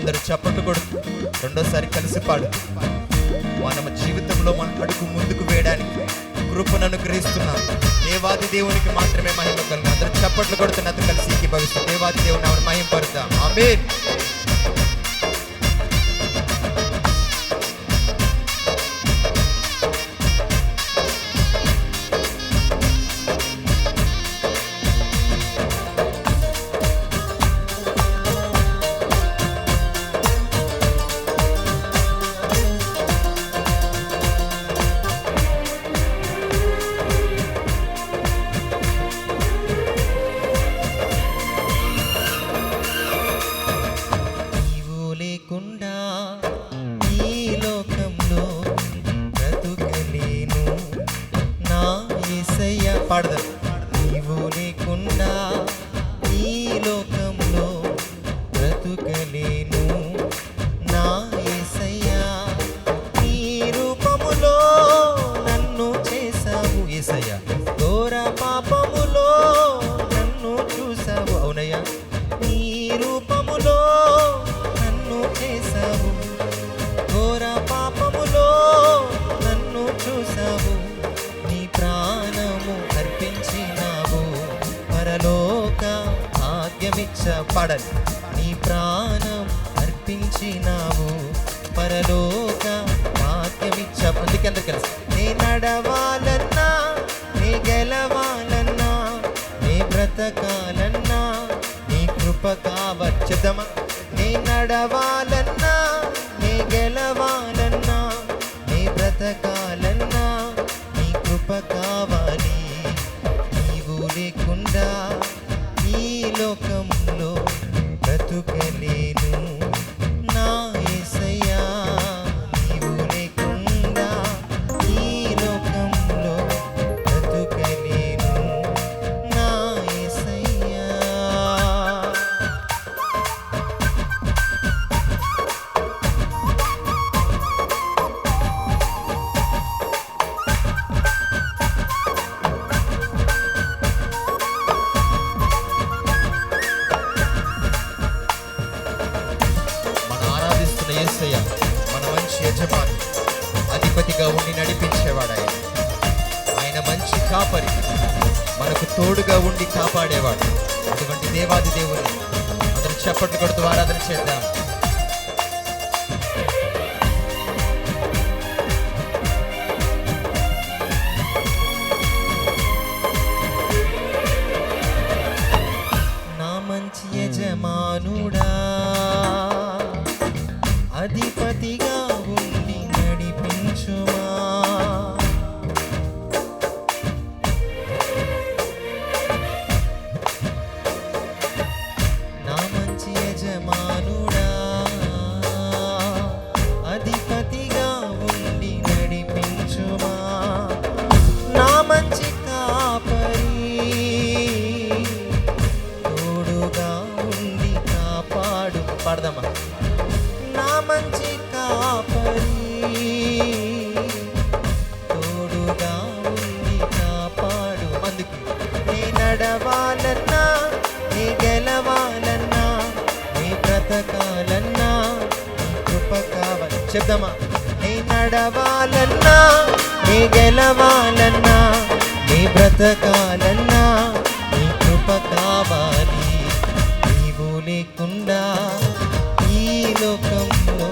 అందరు చప్పట్లు కొడుతూ రెండోసారి కలిసి పాడు. మన జీవితంలో మన అడుగు ముందుకు వేయడానికి కృపను అనుగ్రహిస్తున్నాం. దేవాది దేవునికి మాత్రమే మహిమ కలుగు. అందరూ చప్పట్లు కొడుతున్నట్టు కలిసి ఏకీభవిస్తాం. దేవాది దేవుని ఆమెను మహిమపరుద్దాం. ఆమేన్. పాడదాం. నీవు లేకుండా ఈ లోకంలో బ్రతుకలేను నా యేసయ్యా. నీ రూపములో నన్ను చేసావు యేసయ్యా. ఘోర పాపములో నన్ను చూసావు అవునయ్యా. నీ రూపములో నన్ను చేసావు. ఘోర పాపములో నన్ను చూసావు. నీ ప్రాణము అర్పించినావు. పరలోక భాగ్యమిచ్చ పాడాలి. నీ ప్రాణం అర్పించినావు. పరలోక భాగ్యమిచ్చ. అందుకెందుకు తెలుసు? నే నడవాలన్నా, నే గెలవాలన్నా, నే బ్రతకాలన్నా నీ కృప కావచ్చుదమా. నే నడవాలన్నా, నే గెలవాలన్నా, నే బ్రతకాలన్నా నీ కృప కావాలి. నీవు లేకుండా ఈ లోకంలో బ్రతుకలేను నా యేసయ్యా. నీవు లేకుండా ఈ లోకంలో బ్రతుకలేను నా యేసయ్యా. యేసయ్య మన మంచి యజమాని, అధిపతిగా ఉండి నడిపించేవాడు ఆయన. ఆయన మంచి కాపరి, మనకు తోడుగా ఉండి కాపాడేవాడు. అటువంటి దేవాది దేవుని అందరూ చప్పట్లు కొడుతూ ఆరాధన చేద్దాం. నా మంచి యజమానుడా, అధిపతిగా ఉండి నడిపించుమా. నా మంచి యజమానుడా, అధిపతిగా ఉండి నడిపించుమా. నా మంచి కాపరి, తోడుగా ఉండి కాపాడు. పాడదామా. నా మంచి కాపరి, తోడుగా ఉండి కాపాడు. అందుకు నే నడవాలన్నా, నే గెలవాలన్నా, నే బ్రతకాలన్నా నీ కృప కావాలి. చెప్దామా. నే నడవాలన్నా, నే గెలవాలన్నా, నే బ్రతకాలన్నా నీ కృప కావాలి. నీవు లేకుండా ఈ లోకంలో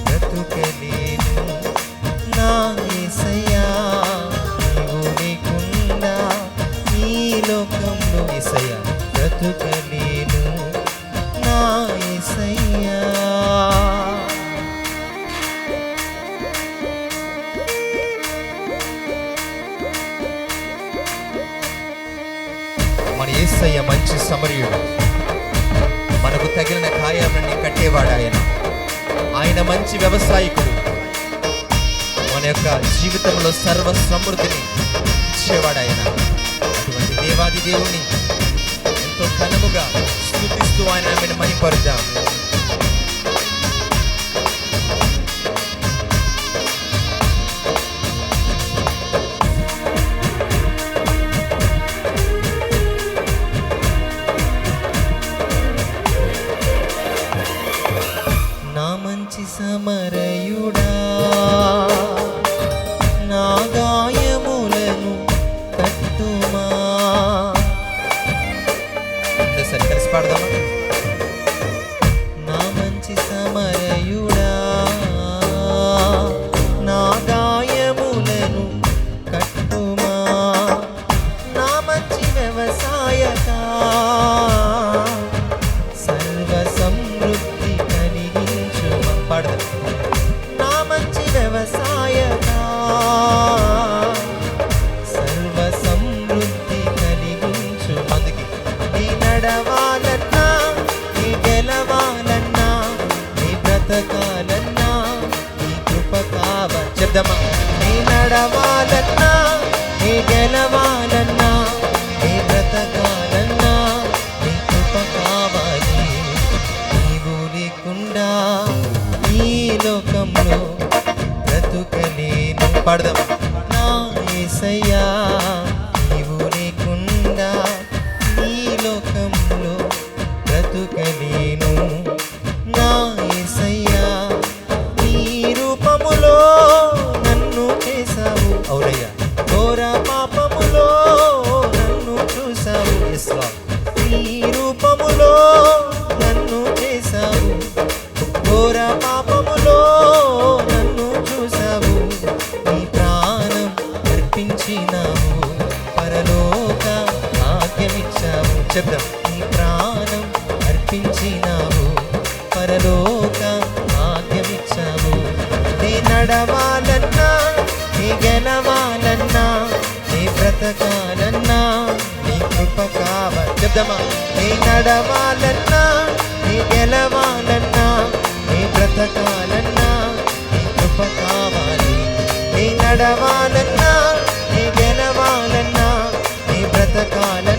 బ్రతుకలేను నా యేసయ్యా. నీవు లేకుండా ఈ లోకంలో యేసయ్యా బ్రతుకలేను నా యేసయ్యా. మన యేసయ్య మంచి సమరయుడు. మనకు తగిలిన గాయాలన్నీ కట్టేవాడు ఆయన. ఆయన మంచి వ్యవసాయకుడు. మన యొక్క జీవితంలో సర్వ సమృద్ధిని ఇచ్చేవాడు ఆయన. అటువంటి దేవాది దేవుని ఎంతో ఘనముగా స్తుతిస్తూ ఆయన ఆమెను మహిమపరుద్దాం. మంచి సమరయుడా నా గాయములను కట్టుమా. ఒకసారి కలిసి పాడదామా? నా మంచి సమరయుడా నా గాయములను కట్టుమా. నా మంచి వ్యవసాయకా సర్వ సమృద్ధి కలిగించుమా. పాడదాం. నా మంచి వ్యవసాయకా సర్వ సమృద్ధి కలిగించు. అందుకే నీ నడవాలన్నా నీ గెలవాలన్నా నీ బ్రతకాలన్నా నీ కృప కావాలి. చెప్దామా? నీ నడవాలన్నా నీ గెలవాలన్నా నీ బ్రతకాలన్నా నీ కృప కావాలి. నీవు లేకుండా ఈ లోకంలో బ్రతుకలేను. పాడదాం. నా యేసయ్యా నీవు లేకుండా ఈ లోకంలో బ్రతుకలేను. నా యేసయ్యా నీ రూపములో నన్ను చేసావు. అవునయ్యా. ఘోర పాపములో నన్ను చూసావు. నీ రూపములో నన్ను చేసావు. ఘోర పాపములో నన్ను చూసావు. నీ ప్రాణం అర్పించినావు. పరలోక భాగ్యమిచ్చావు. చెప్దాం. నీ ప్రాణం అర్పించినావు. పరలోక భాగ్యమిచ్చావు. నీ నడవాలన్నా నీ గెలవాలన్నా నీ బ్రతకాలన్నా నీ కృప కావాలి. చెప్దామా? నీ నడవాలన్నా నీ గెలవాలన్నా నీ బ్రతకాలన్నా నీ కృప కావాలి. నీ నడవాలన్నా నీ గెలవాలన్నా నీ బ్రతకాలన్నా